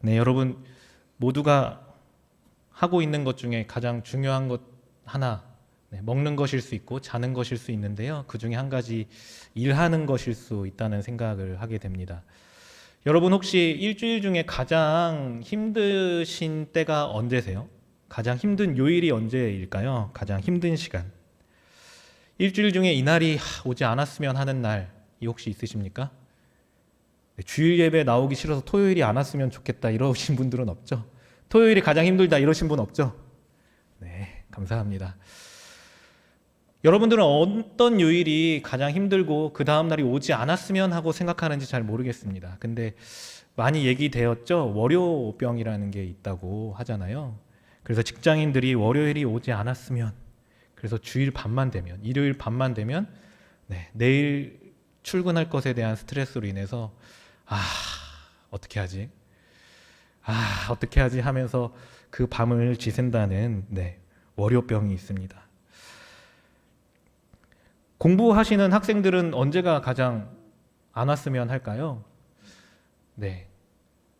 네, 여러분 모두가 하고 있는 것 중에 가장 중요한 것 하나, 먹는 것일 수 있고 자는 것일 수 있는데요. 그 중에 한 가지 일하는 것일 수 있다는 생각을 하게 됩니다. 여러분 혹시 일주일 중에 가장 힘드신 때가 언제세요? 가장 힘든 요일이 언제일까요? 가장 힘든 시간. 일주일 중에 이날이 오지 않았으면 하는 날이 혹시 있으십니까? 주일 예배 나오기 싫어서 토요일이 안 왔으면 좋겠다 이러신 분들은 없죠? 토요일이 가장 힘들다 이러신 분 없죠? 네, 감사합니다. 여러분들은 어떤 요일이 가장 힘들고 그 다음 날이 오지 않았으면 하고 생각하는지 잘 모르겠습니다. 근데 많이 얘기되었죠? 월요병이라는 게 있다고 하잖아요. 그래서 직장인들이 월요일이 오지 않았으면, 그래서 주일 밤만 되면, 일요일 밤만 되면 내일 출근할 것에 대한 스트레스로 인해서 어떻게 하지? 어떻게 하지 하면서 그 밤을 지샌다는 월요병이 있습니다. 공부하시는 학생들은 언제가 가장 안 왔으면 할까요?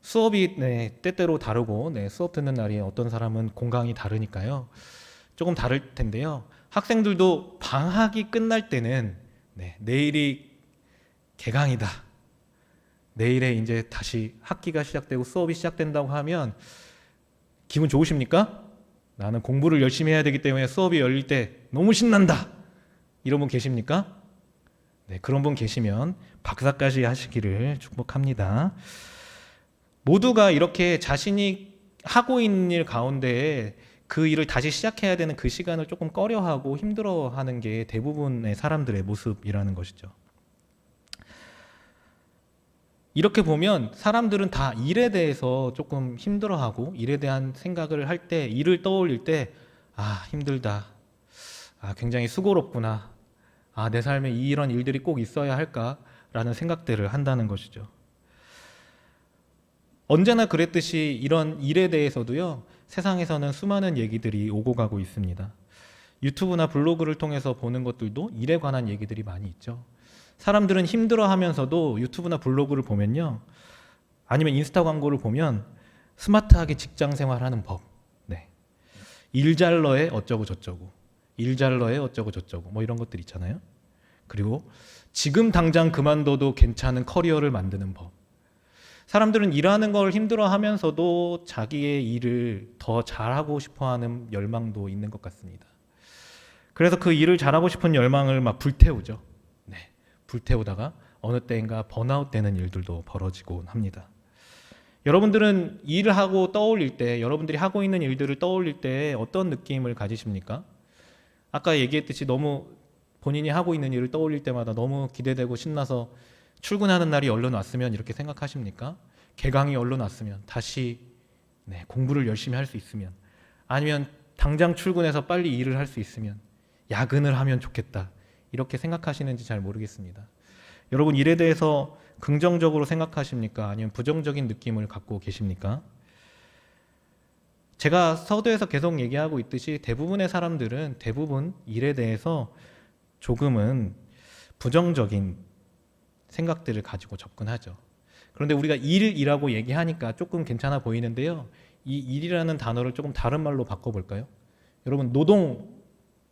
수업이 때때로 다르고 수업 듣는 날이 어떤 사람은 공강이 다르니까요. 조금 다를 텐데요. 학생들도 방학이 끝날 때는 내일이 개강이다. 내일에 이제 다시 학기가 시작되고 수업이 시작된다고 하면 기분 좋으십니까? 나는 공부를 열심히 해야 되기 때문에 수업이 열릴 때 너무 신난다. 이런 분 계십니까? 그런 분 계시면 박사까지 하시기를 축복합니다. 모두가 이렇게 자신이 하고 있는 일 가운데에 그 일을 다시 시작해야 되는 그 시간을 조금 꺼려하고 힘들어하는 게 대부분의 사람들의 모습이라는 것이죠. 이렇게 보면 사람들은 다 일에 대해서 조금 힘들어하고 일에 대한 생각을 할 때, 일을 떠올릴 때 힘들다, 굉장히 수고롭구나, 내 삶에 이런 일들이 꼭 있어야 할까라는 생각들을 한다는 것이죠. 언제나 그랬듯이 이런 일에 대해서도요, 세상에서는 수많은 얘기들이 오고 가고 있습니다. 유튜브나 블로그를 통해서 보는 것들도 일에 관한 얘기들이 많이 있죠. 사람들은 힘들어하면서도 유튜브나 블로그를 보면요, 아니면 인스타 광고를 보면 스마트하게 직장 생활하는 법, 일잘러에 어쩌고 저쩌고, 일잘러에 어쩌고 저쩌고 뭐 이런 것들 있잖아요. 그리고 지금 당장 그만둬도 괜찮은 커리어를 만드는 법. 사람들은 일하는 걸 힘들어하면서도 자기의 일을 더 잘하고 싶어하는 열망도 있는 것 같습니다. 그래서 그 일을 잘하고 싶은 열망을 막 불태우죠. 불태우다가 어느 때인가 번아웃 되는 일들도 벌어지곤 합니다. 여러분들은 일을 하고 떠올릴 때, 여러분들이 하고 있는 일들을 떠올릴 때 어떤 느낌을 가지십니까? 아까 얘기했듯이 너무 본인이 하고 있는 일을 떠올릴 때마다 너무 기대되고 신나서 출근하는 날이 얼른 왔으면 이렇게 생각하십니까? 개강이 얼른 왔으면, 다시 공부를 열심히 할 수 있으면, 아니면 당장 출근해서 빨리 일을 할 수 있으면, 야근을 하면 좋겠다, 이렇게 생각하시는지 잘 모르겠습니다. 여러분 일에 대해서 긍정적으로 생각하십니까? 아니면 부정적인 느낌을 갖고 계십니까? 제가 서두에서 계속 얘기하고 있듯이 대부분의 사람들은 대부분 일에 대해서 조금은 부정적인 생각들을 가지고 접근하죠. 그런데 우리가 일이라고 얘기하니까 조금 괜찮아 보이는데요. 이 일이라는 단어를 조금 다른 말로 바꿔볼까요? 여러분 노동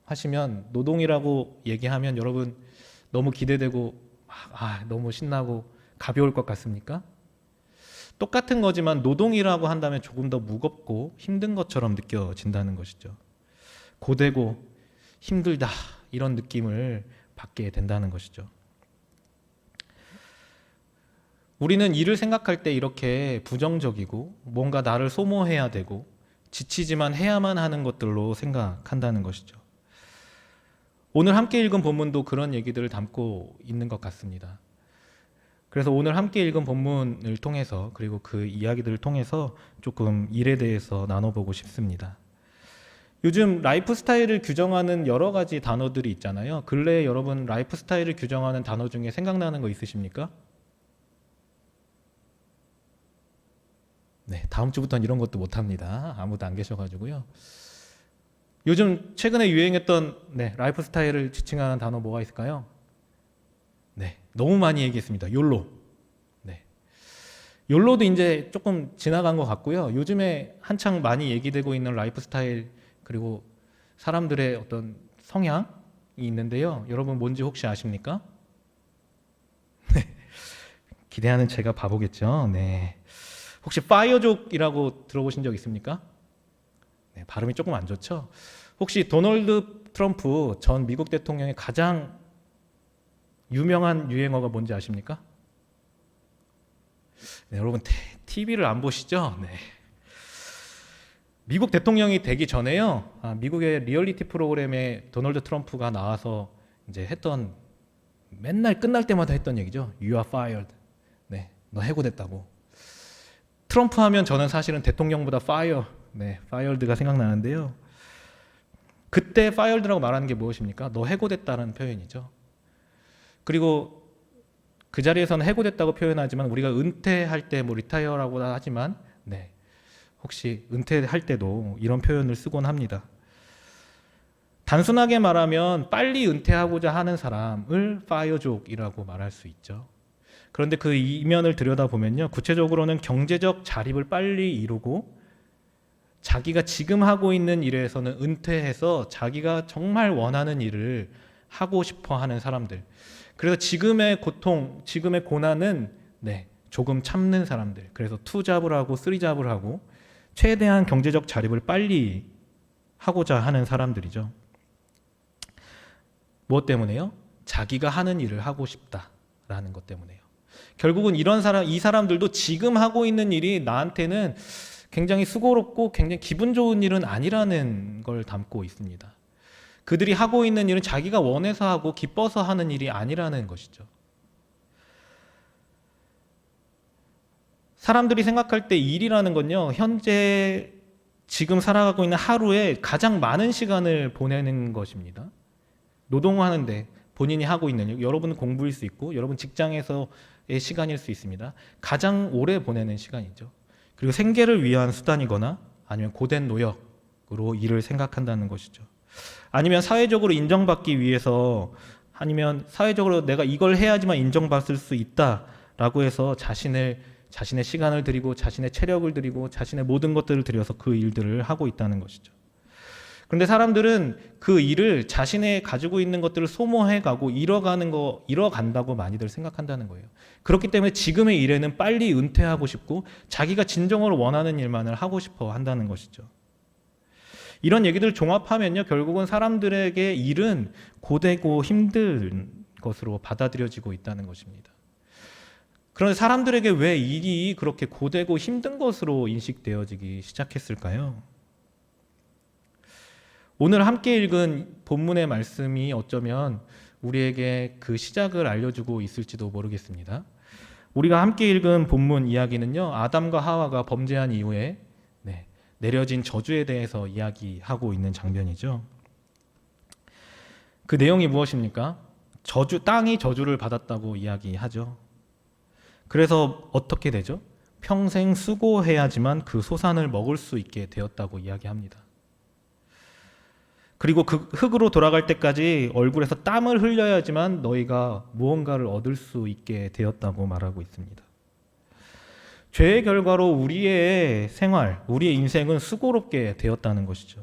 하시면, 노동이라고 얘기하면 여러분 너무 기대되고 너무 신나고 가벼울 것 같습니까? 똑같은 거지만 노동이라고 한다면 조금 더 무겁고 힘든 것처럼 느껴진다는 것이죠. 고되고 힘들다, 이런 느낌을 받게 된다는 것이죠. 우리는 일을 생각할 때 이렇게 부정적이고 뭔가 나를 소모해야 되고 지치지만 해야만 하는 것들로 생각한다는 것이죠. 오늘 함께 읽은 본문도 그런 얘기들을 담고 있는 것 같습니다. 그래서 오늘 함께 읽은 본문을 통해서, 그리고 그 이야기들을 통해서 조금 일에 대해서 나눠보고 싶습니다. 요즘 라이프 스타일을 규정하는 여러 가지 단어들이 있잖아요. 근래에 여러분 라이프 스타일을 규정하는 단어 중에 생각나는 거 있으십니까? 다음 주부터는 이런 것도 못합니다. 아무도 안 계셔가지고요. 요즘 최근에 유행했던 라이프 스타일을 지칭하는 단어 뭐가 있을까요? 너무 많이 얘기했습니다. 욜로. 욜로도 이제 조금 지나간 것 같고요. 요즘에 한창 많이 얘기되고 있는 라이프 스타일 그리고 사람들의 어떤 성향이 있는데요. 여러분 뭔지 혹시 아십니까? 기대하는 제가 바보겠죠. 네. 혹시 파이어족이라고 들어보신 적 있습니까? 네, 발음이 조금 안 좋죠. 혹시 도널드 트럼프 전 미국 대통령의 가장 유명한 유행어가 뭔지 아십니까? 네, 여러분 TV를 안 보시죠? 네. 미국 대통령이 되기 전에요. 미국의 리얼리티 프로그램에 도널드 트럼프가 나와서 이제 했던 맨날 끝날 때마다 했던 얘기죠. You are fired. 네, 너 해고됐다고. 트럼프 하면 저는 사실은 대통령보다 fired가 생각나는데요. 그때 fired라고 말하는 게 무엇입니까? 너 해고됐다는 표현이죠. 그리고 그 자리에서는 해고됐다고 표현하지만 우리가 은퇴할 때 뭐 리타이어라고 하지만 네, 혹시 은퇴할 때도 이런 표현을 쓰곤 합니다. 단순하게 말하면 빨리 은퇴하고자 하는 사람을 파이어족이라고 말할 수 있죠. 그런데 그 이면을 들여다보면요, 구체적으로는 경제적 자립을 빨리 이루고 자기가 지금 하고 있는 일에서는 은퇴해서 자기가 정말 원하는 일을 하고 싶어 하는 사람들. 그래서 지금의 고통, 지금의 고난은 조금 참는 사람들. 그래서 2잡을 하고 3잡을 하고 최대한 경제적 자립을 빨리 하고자 하는 사람들이죠. 무엇 때문에요? 자기가 하는 일을 하고 싶다라는 것 때문에요. 결국은 이 사람들도 지금 하고 있는 일이 나한테는 굉장히 수고롭고 굉장히 기분 좋은 일은 아니라는 걸 담고 있습니다. 그들이 하고 있는 일은 자기가 원해서 하고 기뻐서 하는 일이 아니라는 것이죠. 사람들이 생각할 때 일이라는 건요, 현재 지금 살아가고 있는 하루에 가장 많은 시간을 보내는 것입니다. 노동하는데 본인이 하고 있는 일, 여러분은 공부일 수 있고 여러분 직장에서의 시간일 수 있습니다. 가장 오래 보내는 시간이죠. 그리고 생계를 위한 수단이거나 아니면 고된 노역으로 일을 생각한다는 것이죠. 아니면 사회적으로 인정받기 위해서, 아니면 사회적으로 내가 이걸 해야지만 인정받을 수 있다라고 해서 자신의 시간을 들이고 자신의 체력을 들이고 자신의 모든 것들을 들여서 그 일들을 하고 있다는 것이죠. 그런데 사람들은 그 일을 자신의 가지고 있는 것들을 소모해가고 잃어간다고 많이들 생각한다는 거예요. 그렇기 때문에 지금의 일에는 빨리 은퇴하고 싶고 자기가 진정으로 원하는 일만을 하고 싶어 한다는 것이죠. 이런 얘기들을 종합하면요, 결국은 사람들에게 일은 고되고 힘든 것으로 받아들여지고 있다는 것입니다. 그런데 사람들에게 왜 일이 그렇게 고되고 힘든 것으로 인식되어지기 시작했을까요? 오늘 함께 읽은 본문의 말씀이 어쩌면 우리에게 그 시작을 알려주고 있을지도 모르겠습니다. 우리가 함께 읽은 본문 이야기는요, 아담과 하와가 범죄한 이후에 내려진 저주에 대해서 이야기하고 있는 장면이죠. 그 내용이 무엇입니까? 땅이 저주를 받았다고 이야기하죠. 그래서 어떻게 되죠? 평생 수고해야지만 그 소산을 먹을 수 있게 되었다고 이야기합니다. 그리고 그 흙으로 돌아갈 때까지 얼굴에서 땀을 흘려야지만 너희가 무언가를 얻을 수 있게 되었다고 말하고 있습니다. 죄의 결과로 우리의 생활, 우리의 인생은 수고롭게 되었다는 것이죠.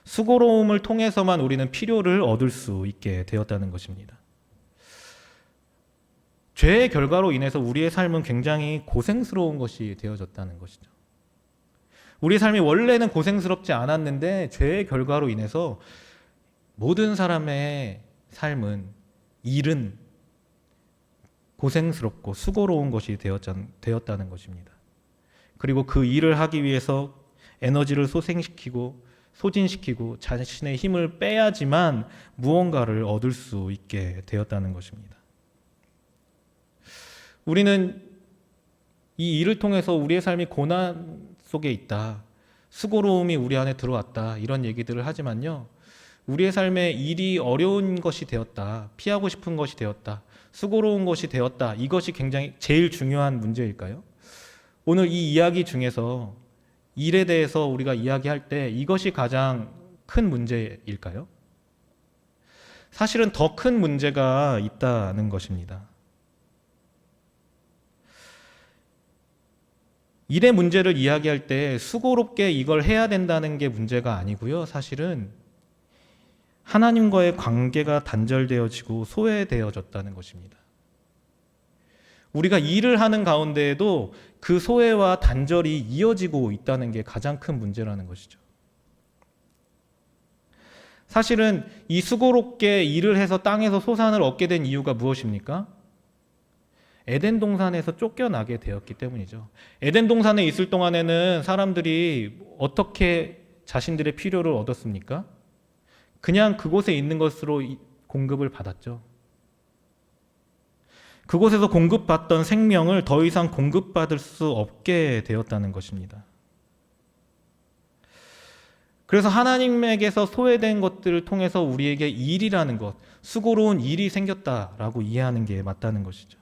수고로움을 통해서만 우리는 필요를 얻을 수 있게 되었다는 것입니다. 죄의 결과로 인해서 우리의 삶은 굉장히 고생스러운 것이 되어졌다는 것이죠. 우리의 삶이 원래는 고생스럽지 않았는데 죄의 결과로 인해서 모든 사람의 삶은, 일은 고생스럽고 수고로운 것이 되었다는 것입니다. 그리고 그 일을 하기 위해서 에너지를 소진시키고 자신의 힘을 빼야지만 무언가를 얻을 수 있게 되었다는 것입니다. 우리는 이 일을 통해서 우리의 삶이 고난 속에 있다, 수고로움이 우리 안에 들어왔다, 이런 얘기들을 하지만요, 우리의 삶에 일이 어려운 것이 되었다, 피하고 싶은 것이 되었다, 수고로운 것이 되었다, 이것이 굉장히 제일 중요한 문제일까요? 오늘 이 이야기 중에서 일에 대해서 우리가 이야기할 때 이것이 가장 큰 문제일까요? 사실은 더 큰 문제가 있다는 것입니다. 일의 문제를 이야기할 때 수고롭게 이걸 해야 된다는 게 문제가 아니고요. 사실은 하나님과의 관계가 단절되어지고 소외되어졌다는 것입니다. 우리가 일을 하는 가운데에도 그 소외와 단절이 이어지고 있다는 게 가장 큰 문제라는 것이죠. 사실은 이 수고롭게 일을 해서 땅에서 소산을 얻게 된 이유가 무엇입니까? 에덴 동산에서 쫓겨나게 되었기 때문이죠. 에덴 동산에 있을 동안에는 사람들이 어떻게 자신들의 필요를 얻었습니까? 그냥 그곳에 있는 것으로 공급을 받았죠. 그곳에서 공급받던 생명을 더 이상 공급받을 수 없게 되었다는 것입니다. 그래서 하나님에게서 소외된 것들을 통해서 우리에게 일이라는 것, 수고로운 일이 생겼다라고 이해하는 게 맞다는 것이죠.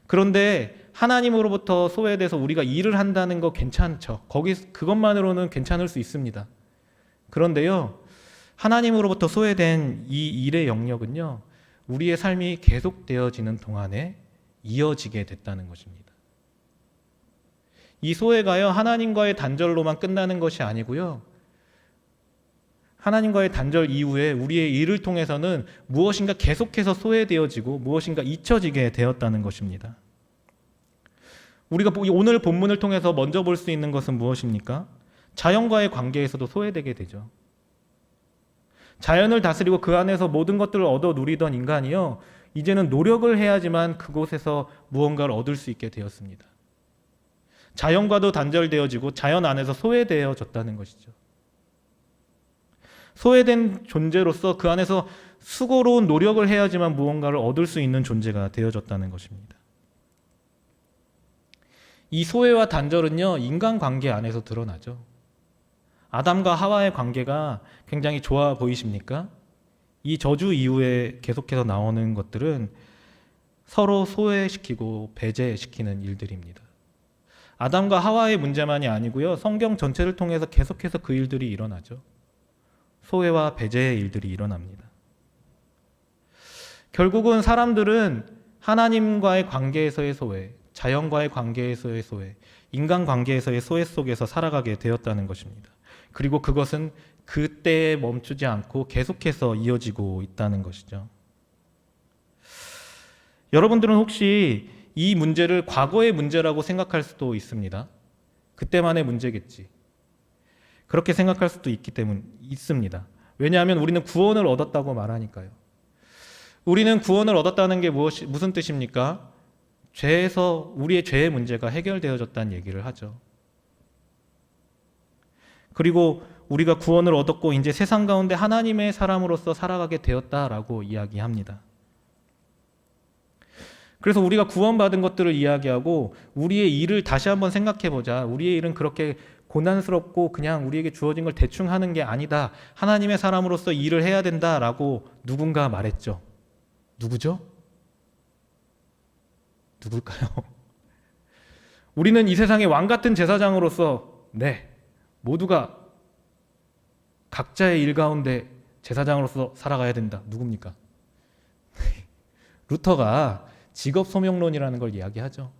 그런데 하나님으로부터 소외돼서 우리가 일을 한다는 거 괜찮죠. 그것만으로는 괜찮을 수 있습니다. 그런데요, 하나님으로부터 소외된 이 일의 영역은요, 우리의 삶이 계속되어지는 동안에 이어지게 됐다는 것입니다. 이 소외가요, 하나님과의 단절로만 끝나는 것이 아니고요, 하나님과의 단절 이후에 우리의 일을 통해서는 무엇인가 계속해서 소외되어지고 무엇인가 잊혀지게 되었다는 것입니다. 우리가 오늘 본문을 통해서 먼저 볼 수 있는 것은 무엇입니까? 자연과의 관계에서도 소외되게 되죠. 자연을 다스리고 그 안에서 모든 것들을 얻어 누리던 인간이요, 이제는 노력을 해야지만 그곳에서 무언가를 얻을 수 있게 되었습니다. 자연과도 단절되어지고 자연 안에서 소외되어졌다는 것이죠. 소외된 존재로서 그 안에서 수고로운 노력을 해야지만 무언가를 얻을 수 있는 존재가 되어졌다는 것입니다. 이 소외와 단절은요, 인간관계 안에서 드러나죠. 아담과 하와의 관계가 굉장히 좋아 보이십니까? 이 저주 이후에 계속해서 나오는 것들은 서로 소외시키고 배제시키는 일들입니다. 아담과 하와의 문제만이 아니고요, 성경 전체를 통해서 계속해서 그 일들이 일어나죠. 소외와 배제의 일들이 일어납니다. 결국은 사람들은 하나님과의 관계에서의 소외, 자연과의 관계에서의 소외, 인간관계에서의 소외 속에서 살아가게 되었다는 것입니다. 그리고 그것은 그때에 멈추지 않고 계속해서 이어지고 있다는 것이죠. 여러분들은 혹시 이 문제를 과거의 문제라고 생각할 수도 있습니다. 그때만의 문제겠지. 그렇게 생각할 수도 있습니다. 왜냐하면 우리는 구원을 얻었다고 말하니까요. 우리는 구원을 얻었다는 게 무슨 뜻입니까? 우리의 죄의 문제가 해결되어졌다는 얘기를 하죠. 그리고 우리가 구원을 얻었고 이제 세상 가운데 하나님의 사람으로서 살아가게 되었다라고 이야기합니다. 그래서 우리가 구원받은 것들을 이야기하고 우리의 일을 다시 한번 생각해보자. 우리의 일은 그렇게 고난스럽고 그냥 우리에게 주어진 걸 대충 하는 게 아니다. 하나님의 사람으로서 일을 해야 된다라고 누군가 말했죠. 누구죠? 누굴까요? 우리는 이 세상의 왕 같은 제사장으로서 모두가 각자의 일 가운데 제사장으로서 살아가야 된다. 누굽니까? 루터가 직업 소명론이라는 걸 이야기하죠.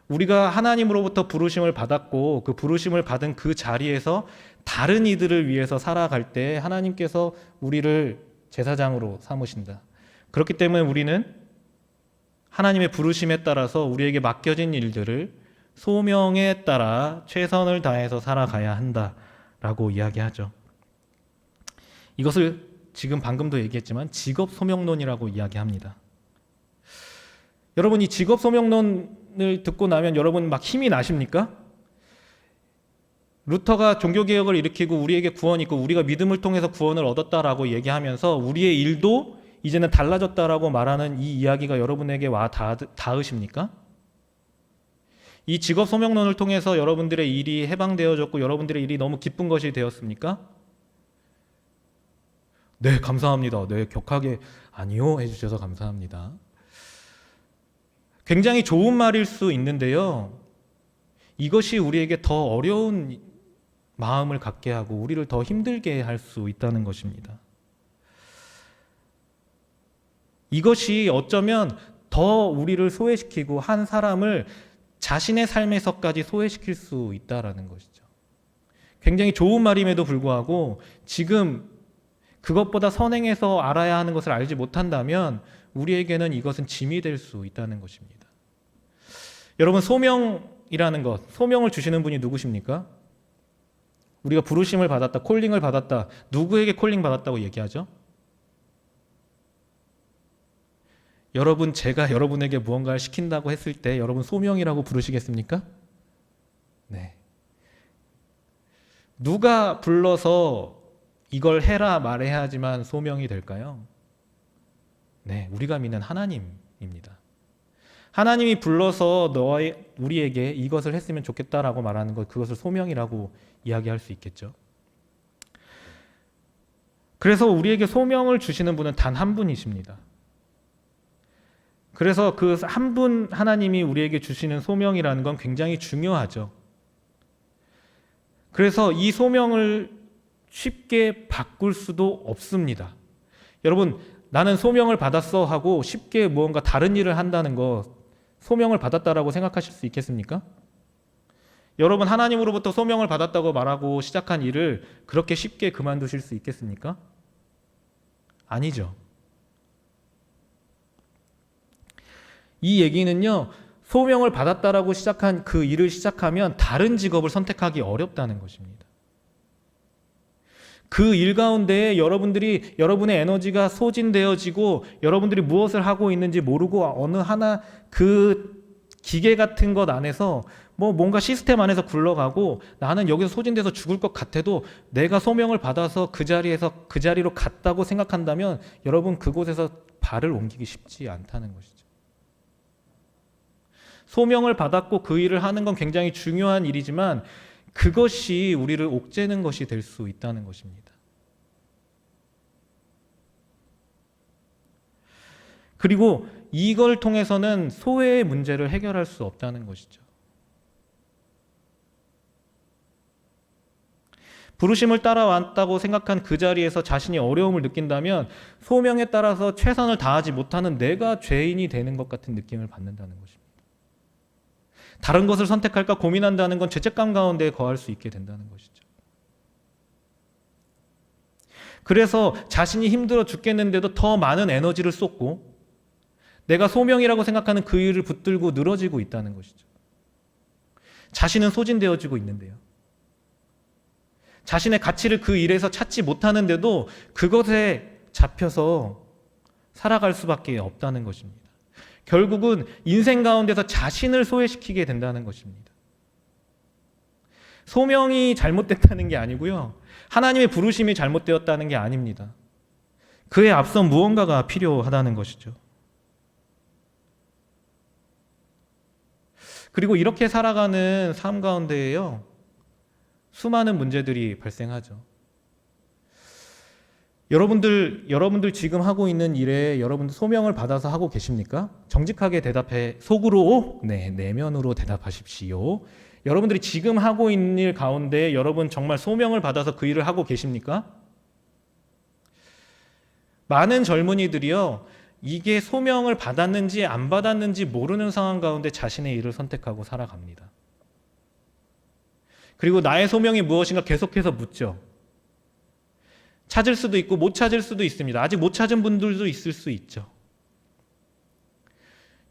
우리가 하나님으로부터 부르심을 받았고 그 부르심을 받은 그 자리에서 다른 이들을 위해서 살아갈 때 하나님께서 우리를 제사장으로 삼으신다. 그렇기 때문에 우리는 하나님의 부르심에 따라서 우리에게 맡겨진 일들을 소명에 따라 최선을 다해서 살아가야 한다라고 이야기하죠. 이것을 지금 방금도 얘기했지만 직업 소명론이라고 이야기합니다. 여러분, 이 직업 소명론을 듣고 나면 여러분 막 힘이 나십니까? 루터가 종교개혁을 일으키고 우리에게 구원이 있고 우리가 믿음을 통해서 구원을 얻었다라고 얘기하면서 우리의 일도 이제는 달라졌다라고 말하는 이 이야기가 여러분에게 와 닿으십니까? 이 직업 소명론을 통해서 여러분들의 일이 해방되어졌고 여러분들의 일이 너무 기쁜 것이 되었습니까? 네, 감사합니다. 네, 격하게 아니요 해주셔서 감사합니다. 굉장히 좋은 말일 수 있는데요, 이것이 우리에게 더 어려운 마음을 갖게 하고 우리를 더 힘들게 할 수 있다는 것입니다. 이것이 어쩌면 더 우리를 소외시키고 한 사람을 자신의 삶에서까지 소외시킬 수 있다라는 것이죠. 굉장히 좋은 말임에도 불구하고 지금 그것보다 선행해서 알아야 하는 것을 알지 못한다면 우리에게는 이것은 짐이 될 수 있다는 것입니다. 여러분, 소명이라는 것, 소명을 주시는 분이 누구십니까? 우리가 부르심을 받았다, 콜링을 받았다, 누구에게 콜링 받았다고 얘기하죠? 여러분, 제가 여러분에게 무언가를 시킨다고 했을 때 여러분 소명이라고 부르시겠습니까? 네. 누가 불러서 이걸 해라 말해야지만 소명이 될까요? 네, 우리가 믿는 하나님입니다. 하나님이 불러서 우리에게 이것을 했으면 좋겠다라고 말하는 것, 그것을 소명이라고 이야기할 수 있겠죠. 그래서 우리에게 소명을 주시는 분은 단 한 분이십니다. 그래서 그 한 분 하나님이 우리에게 주시는 소명이라는 건 굉장히 중요하죠. 그래서 이 소명을 쉽게 바꿀 수도 없습니다. 여러분, 나는 소명을 받았어 하고 쉽게 무언가 다른 일을 한다는 거 소명을 받았다라고 생각하실 수 있겠습니까? 여러분, 하나님으로부터 소명을 받았다고 말하고 시작한 일을 그렇게 쉽게 그만두실 수 있겠습니까? 아니죠. 이 얘기는요, 소명을 받았다라고 시작한 그 일을 시작하면 다른 직업을 선택하기 어렵다는 것입니다. 그 일 가운데 여러분의 에너지가 소진되어지고 여러분들이 무엇을 하고 있는지 모르고 어느 하나 그 기계 같은 것 안에서 뭔가 시스템 안에서 굴러가고 나는 여기서 소진돼서 죽을 것 같아도 내가 소명을 받아서 그 자리로 갔다고 생각한다면 여러분, 그곳에서 발을 옮기기 쉽지 않다는 것이죠. 소명을 받았고 그 일을 하는 건 굉장히 중요한 일이지만 그것이 우리를 옥죄는 것이 될 수 있다는 것입니다. 그리고 이걸 통해서는 소외의 문제를 해결할 수 없다는 것이죠. 부르심을 따라왔다고 생각한 그 자리에서 자신이 어려움을 느낀다면 소명에 따라서 최선을 다하지 못하는 내가 죄인이 되는 것 같은 느낌을 받는다는 것입니다. 다른 것을 선택할까 고민한다는 건 죄책감 가운데 거할 수 있게 된다는 것이죠. 그래서 자신이 힘들어 죽겠는데도 더 많은 에너지를 쏟고 내가 소명이라고 생각하는 그 일을 붙들고 늘어지고 있다는 것이죠. 자신은 소진되어지고 있는데요. 자신의 가치를 그 일에서 찾지 못하는데도 그것에 잡혀서 살아갈 수밖에 없다는 것입니다. 결국은 인생 가운데서 자신을 소외시키게 된다는 것입니다. 소명이 잘못됐다는 게 아니고요. 하나님의 부르심이 잘못되었다는 게 아닙니다. 그에 앞선 무언가가 필요하다는 것이죠. 그리고 이렇게 살아가는 삶 가운데에요, 수많은 문제들이 발생하죠. 여러분들 지금 하고 있는 일에 여러분들 소명을 받아서 하고 계십니까? 정직하게 대답해. 속으로, 네, 내면으로 대답하십시오. 여러분들이 지금 하고 있는 일 가운데 여러분 정말 소명을 받아서 그 일을 하고 계십니까? 많은 젊은이들이요, 이게 소명을 받았는지 안 받았는지 모르는 상황 가운데 자신의 일을 선택하고 살아갑니다. 그리고 나의 소명이 무엇인가 계속해서 묻죠. 찾을 수도 있고 못 찾을 수도 있습니다. 아직 못 찾은 분들도 있을 수 있죠.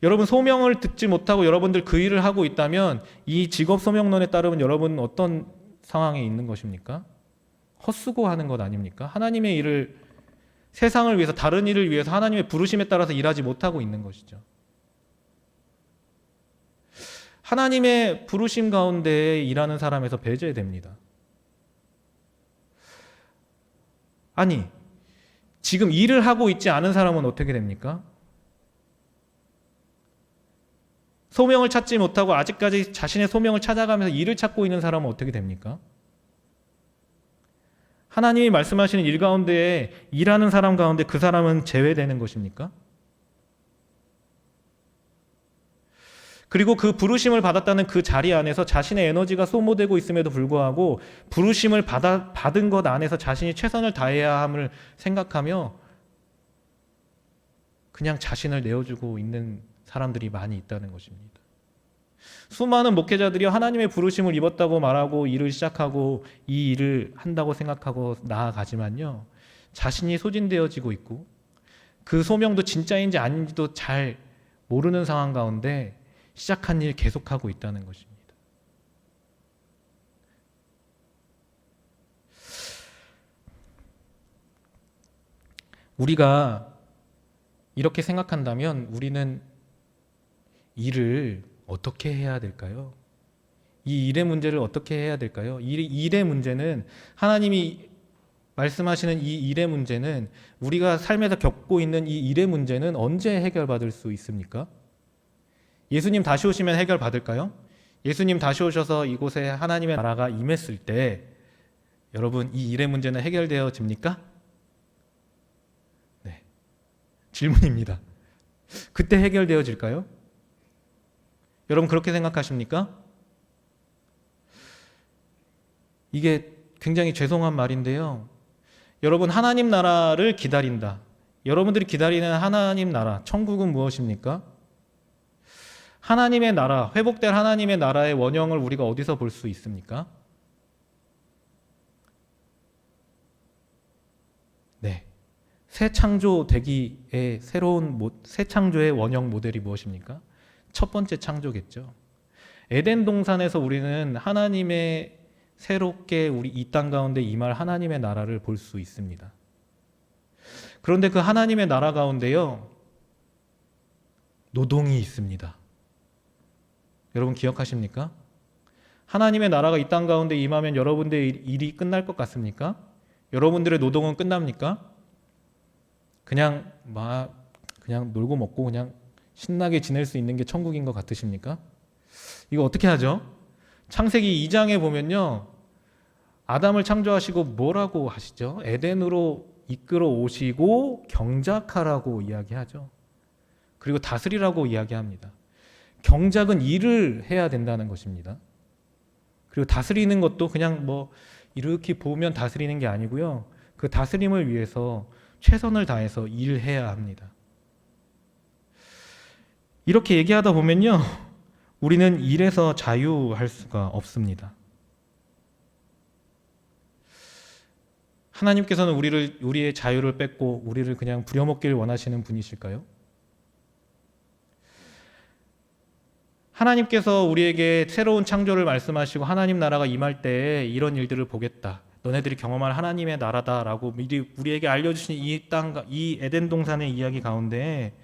여러분, 소명을 듣지 못하고 여러분들 그 일을 하고 있다면 이 직업 소명론에 따르면 여러분은 어떤 상황에 있는 것입니까? 헛수고하는 것 아닙니까? 하나님의 일을, 세상을 위해서, 다른 일을 위해서 하나님의 부르심에 따라서 일하지 못하고 있는 것이죠. 하나님의 부르심 가운데 일하는 사람에서 배제됩니다. 아니, 지금 일을 하고 있지 않은 사람은 어떻게 됩니까? 소명을 찾지 못하고 아직까지 자신의 소명을 찾아가면서 일을 찾고 있는 사람은 어떻게 됩니까? 하나님이 말씀하시는 일 가운데 일하는 사람 가운데 그 사람은 제외되는 것입니까? 그리고 그 부르심을 받았다는 그 자리 안에서 자신의 에너지가 소모되고 있음에도 불구하고 부르심을 받은 것 안에서 자신이 최선을 다해야 함을 생각하며 그냥 자신을 내어주고 있는 사람들이 많이 있다는 것입니다. 수많은 목회자들이 하나님의 부르심을 입었다고 말하고 일을 시작하고 이 일을 한다고 생각하고 나아가지만요, 자신이 소진되어지고 있고 그 소명도 진짜인지 아닌지도 잘 모르는 상황 가운데 시작한 일 계속하고 있다는 것입니다. 우리가 이렇게 생각한다면 우리는 일을 어떻게 해야 될까요? 이 일의 문제를 어떻게 해야 될까요? 이 일의 문제는, 하나님이 말씀하시는 이 일의 문제는, 우리가 삶에서 겪고 있는 이 일의 문제는 언제 해결받을 수 있습니까? 예수님 다시 오시면 해결받을까요? 예수님 다시 오셔서 이곳에 하나님의 나라가 임했을 때 여러분, 이 일의 문제는 해결되어집니까? 네, 질문입니다. 그때 해결되어질까요? 여러분 그렇게 생각하십니까? 이게 굉장히 죄송한 말인데요. 여러분, 하나님 나라를 기다린다. 여러분들이 기다리는 하나님 나라, 천국은 무엇입니까? 하나님의 나라, 회복될 하나님의 나라의 원형을 우리가 어디서 볼 수 있습니까? 네, 새 창조 되기의 새 창조의 원형 모델이 무엇입니까? 첫 번째 창조겠죠. 에덴 동산에서 우리는 하나님의 새롭게 우리 이 땅 가운데 임할 하나님의 나라를 볼 수 있습니다. 그런데 그 하나님의 나라 가운데요, 노동이 있습니다. 여러분 기억하십니까? 하나님의 나라가 이 땅 가운데 임하면 여러분들의 일이 끝날 것 같습니까? 여러분들의 노동은 끝납니까? 그냥 놀고 먹고 그냥 신나게 지낼 수 있는 게 천국인 것 같으십니까? 이거 어떻게 하죠? 창세기 2장에 보면요, 아담을 창조하시고 뭐라고 하시죠? 에덴으로 이끌어 오시고 경작하라고 이야기하죠. 그리고 다스리라고 이야기합니다. 경작은 일을 해야 된다는 것입니다. 그리고 다스리는 것도 그냥 이렇게 보면 다스리는 게 아니고요, 그 다스림을 위해서 최선을 다해서 일해야 합니다. 이렇게 얘기하다 보면요, 우리는 일에서 자유할 수가 없습니다. 하나님께서는 우리의 자유를 뺏고 우리를 그냥 부려먹기를 원하시는 분이실까요? 하나님께서 우리에게 새로운 창조를 말씀하시고 하나님 나라가 임할 때 이런 일들을 보겠다, 너네들이 경험할 하나님의 나라다라고 미리 우리에게 알려주신 이 에덴 동산의 이야기 가운데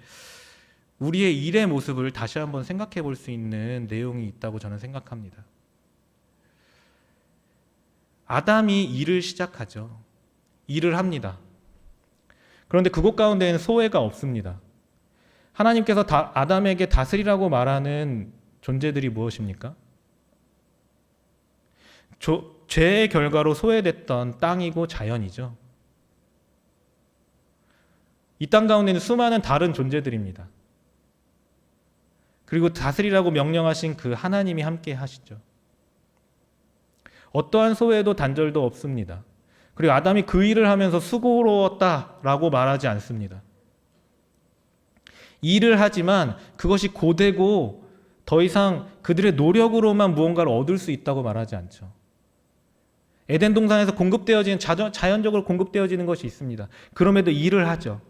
우리의 일의 모습을 다시 한번 생각해 볼 수 있는 내용이 있다고 저는 생각합니다. 아담이 일을 시작하죠. 일을 합니다. 그런데 그곳 가운데에는 소외가 없습니다. 하나님께서 아담에게 다스리라고 말하는 존재들이 무엇입니까? 죄의 결과로 소외됐던 땅이고 자연이죠. 이 땅 가운데는 수많은 다른 존재들입니다. 그리고 다스리라고 명령하신 그 하나님이 함께 하시죠. 어떠한 소외도 단절도 없습니다. 그리고 아담이 그 일을 하면서 수고로웠다라고 말하지 않습니다. 일을 하지만 그것이 고되고 더 이상 그들의 노력으로만 무언가를 얻을 수 있다고 말하지 않죠. 에덴 동산에서 공급되어지는 자연적으로 공급되어지는 것이 있습니다. 그럼에도 일을 하죠.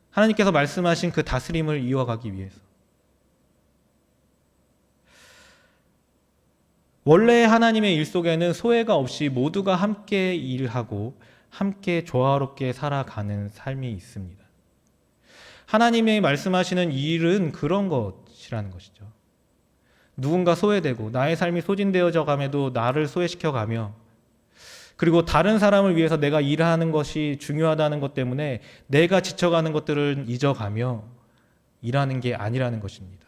하나님께서 말씀하신 그 다스림을 이어가기 위해서. 원래 하나님의 일 속에는 소외가 없이 모두가 함께 일하고 함께 조화롭게 살아가는 삶이 있습니다. 하나님이 말씀하시는 일은 그런 것이라는 것이죠. 누군가 소외되고 나의 삶이 소진되어져 감에도 나를 소외시켜 가며, 그리고 다른 사람을 위해서 내가 일하는 것이 중요하다는 것 때문에 내가 지쳐가는 것들을 잊어가며 일하는 게 아니라는 것입니다.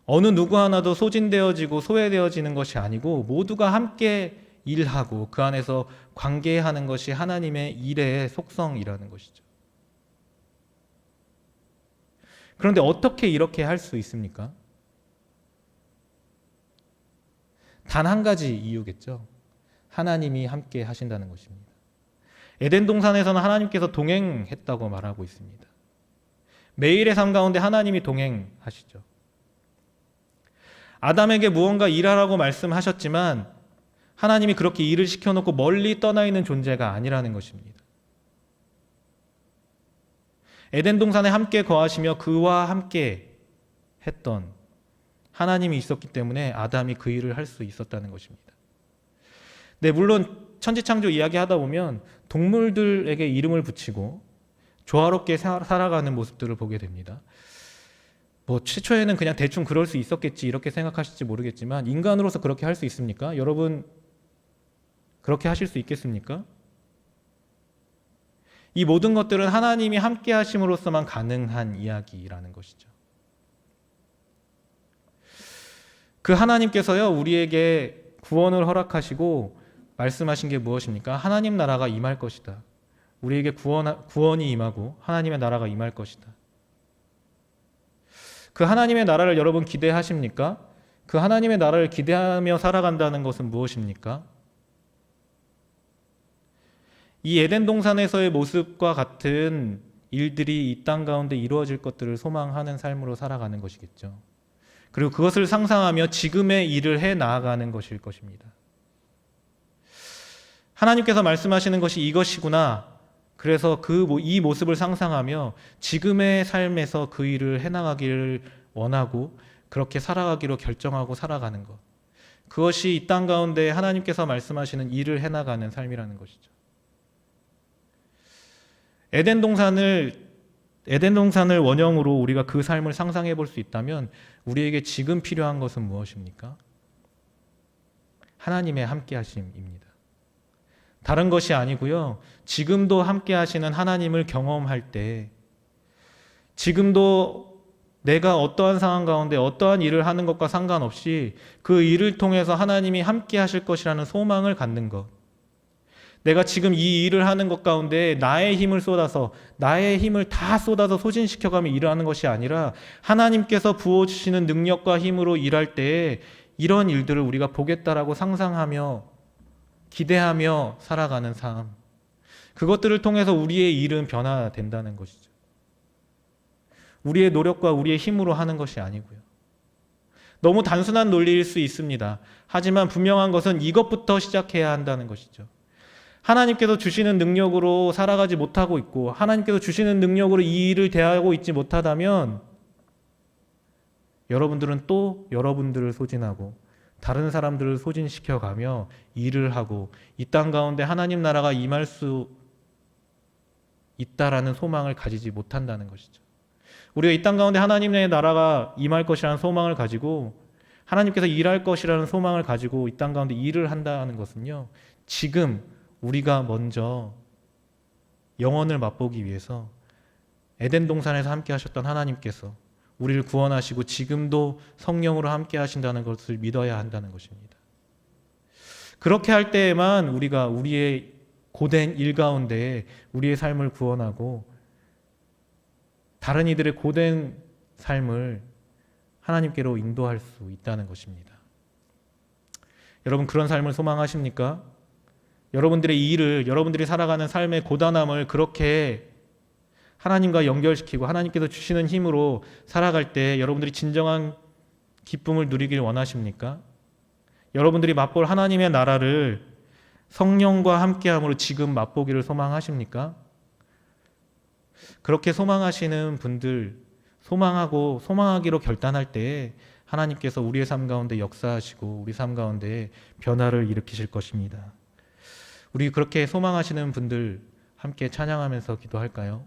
어느 누구 하나도 소진되어지고 소외되어지는 것이 아니고 모두가 함께 일하고 그 안에서 관계하는 것이 하나님의 일의 속성이라는 것이죠. 그런데 어떻게 이렇게 할 수 있습니까? 단 한 가지 이유겠죠. 하나님이 함께 하신다는 것입니다. 에덴 동산에서는 하나님께서 동행했다고 말하고 있습니다. 매일의 삶 가운데 하나님이 동행하시죠. 아담에게 무언가 일하라고 말씀하셨지만 하나님이 그렇게 일을 시켜놓고 멀리 떠나 있는 존재가 아니라는 것입니다. 에덴 동산에 함께 거하시며 그와 함께 했던 하나님이 있었기 때문에 아담이 그 일을 할 수 있었다는 것입니다. 네, 물론 천지창조 이야기하다 보면 동물들에게 이름을 붙이고 조화롭게 살아가는 모습들을 보게 됩니다. 최초에는 그냥 대충 그럴 수 있었겠지 이렇게 생각하실지 모르겠지만 인간으로서 그렇게 할 수 있습니까? 여러분 그렇게 하실 수 있겠습니까? 이 모든 것들은 하나님이 함께 하심으로써만 가능한 이야기라는 것이죠. 그 하나님께서요, 우리에게 구원을 허락하시고 말씀하신 게 무엇입니까? 하나님 나라가 임할 것이다. 우리에게 구원이 임하고 하나님의 나라가 임할 것이다. 그 하나님의 나라를 여러분 기대하십니까? 그 하나님의 나라를 기대하며 살아간다는 것은 무엇입니까? 이 에덴 동산에서의 모습과 같은 일들이 이 땅 가운데 이루어질 것들을 소망하는 삶으로 살아가는 것이겠죠. 그리고 그것을 상상하며 지금의 일을 해 나아가는 것일 것입니다. 하나님께서 말씀하시는 것이 이것이구나. 그래서 이 모습을 상상하며 지금의 삶에서 그 일을 해나가기를 원하고 그렇게 살아가기로 결정하고 살아가는 것. 그것이 이 땅 가운데 하나님께서 말씀하시는 일을 해나가는 삶이라는 것이죠. 에덴 동산을 원형으로 우리가 그 삶을 상상해 볼 수 있다면 우리에게 지금 필요한 것은 무엇입니까? 하나님의 함께 하심입니다. 다른 것이 아니고요. 지금도 함께 하시는 하나님을 경험할 때 지금도 내가 어떠한 상황 가운데 어떠한 일을 하는 것과 상관없이 그 일을 통해서 하나님이 함께 하실 것이라는 소망을 갖는 것. 내가 지금 이 일을 하는 것 가운데 나의 힘을 다 쏟아서 소진시켜가며 일을 하는 것이 아니라 하나님께서 부어주시는 능력과 힘으로 일할 때에 이런 일들을 우리가 보겠다라고 상상하며 기대하며 살아가는 삶. 그것들을 통해서 우리의 일은 변화된다는 것이죠. 우리의 노력과 우리의 힘으로 하는 것이 아니고요. 너무 단순한 논리일 수 있습니다. 하지만 분명한 것은 이것부터 시작해야 한다는 것이죠. 하나님께서 주시는 능력으로 살아가지 못하고 있고 하나님께서 주시는 능력으로 이 일을 대하고 있지 못하다면 여러분들은 또 여러분들을 소진하고 다른 사람들을 소진시켜가며 일을 하고 이 땅 가운데 하나님 나라가 임할 수 있다라는 소망을 가지지 못한다는 것이죠. 우리가 이 땅 가운데 하나님의 나라가 임할 것이라는 소망을 가지고 하나님께서 일할 것이라는 소망을 가지고 이 땅 가운데 일을 한다는 것은요. 지금 우리가 먼저 영혼을 맛보기 위해서 에덴 동산에서 함께 하셨던 하나님께서 우리를 구원하시고 지금도 성령으로 함께 하신다는 것을 믿어야 한다는 것입니다. 그렇게 할 때에만 우리가 우리의 고된 일 가운데 우리의 삶을 구원하고 다른 이들의 고된 삶을 하나님께로 인도할 수 있다는 것입니다. 여러분 그런 삶을 소망하십니까? 여러분들의 일을, 여러분들이 살아가는 삶의 고단함을 그렇게 하나님과 연결시키고 하나님께서 주시는 힘으로 살아갈 때 여러분들이 진정한 기쁨을 누리길 원하십니까? 여러분들이 맛볼 하나님의 나라를 성령과 함께함으로 지금 맛보기를 소망하십니까? 그렇게 소망하시는 분들, 소망하기로 결단할 때 하나님께서 우리의 삶 가운데 역사하시고 우리 삶 가운데 변화를 일으키실 것입니다. 우리 그렇게 소망하시는 분들 함께 찬양하면서 기도할까요?